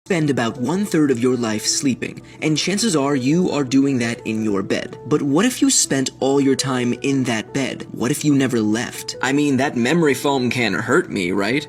Spend about 1/3 of your life sleeping, and chances are you are doing that in your bed. But what if you spent all your time in that bed? What if you never left? I mean, that memory foam can hurt me, right?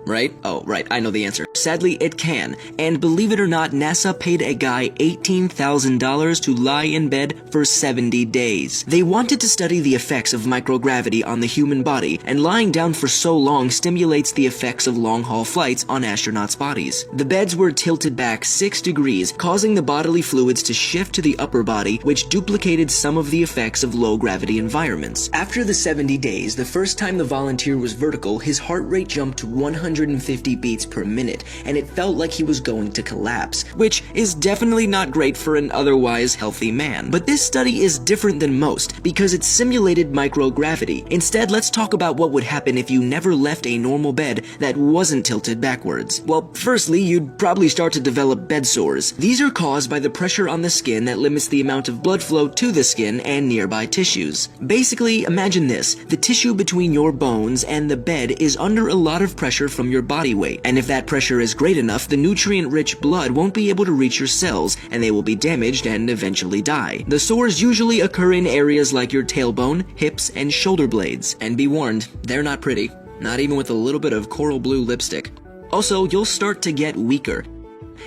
Right? Oh, right, I know the answer. Sadly, it can. And believe it or not, NASA paid a guy $18,000 to lie in bed for 70 days. They wanted to study the effects of microgravity on the human body, and lying down for so long stimulates the effects of long-haul flights on astronauts' bodies. The beds were tilted back 6 degrees, causing the bodily fluids to shift to the upper body, which duplicated some of the effects of low-gravity environments. After the 70 days, the first time the volunteer was vertical, his heart rate jumped to 150 beats per minute, and it felt like he was going to collapse, which is definitely not great for an otherwise healthy man. But this study is different than most, because it simulated microgravity. Instead, let's talk about what would happen if you never left a normal bed that wasn't tilted backwards. Well, firstly, you'd probably start to develop bed sores. These are caused by the pressure on the skin that limits the amount of blood flow to the skin and nearby tissues. Basically, imagine this: the tissue between your bones and the bed is under a lot of pressure from your body weight, and if that pressure is great enough, the nutrient-rich blood won't be able to reach your cells, and they will be damaged and eventually die. The sores usually occur in areas like your tailbone, hips, and shoulder blades. And be warned, they're not pretty, not even with a little bit of coral blue lipstick. Also, you'll start to get weaker,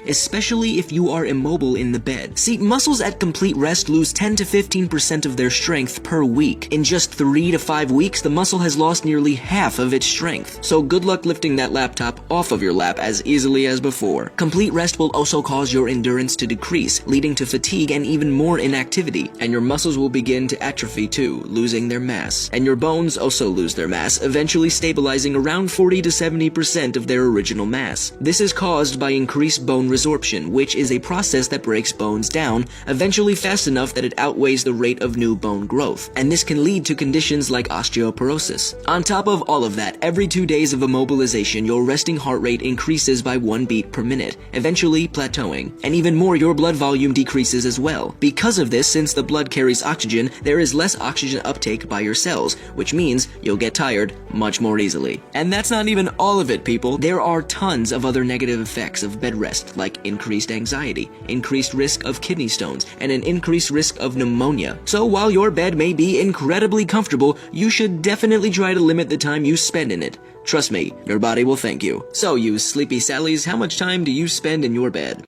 especially if you are immobile in the bed. See, muscles at complete rest lose 10 to 15% of their strength per week. In just 3 to 5 weeks, the muscle has lost nearly half of its strength. So good luck lifting that laptop off of your lap as easily as before. Complete rest will also cause your endurance to decrease, leading to fatigue and even more inactivity. And your muscles will begin to atrophy too, losing their mass. And your bones also lose their mass, eventually stabilizing around 40 to 70% of their original mass. This is caused by increased bone resorption, which is a process that breaks bones down, eventually fast enough that it outweighs the rate of new bone growth, and this can lead to conditions like osteoporosis. On top of all of that, every 2 days of immobilization, your resting heart rate increases by 1 beat per minute, eventually plateauing. And even more, your blood volume decreases as well. Because of this, since the blood carries oxygen, there is less oxygen uptake by your cells, which means you'll get tired much more easily. And that's not even all of it, people. There are tons of other negative effects of bed rest, like increased anxiety, increased risk of kidney stones, and an increased risk of pneumonia. So while your bed may be incredibly comfortable, you should definitely try to limit the time you spend in it. Trust me, your body will thank you. So you sleepy Sallies, how much time do you spend in your bed?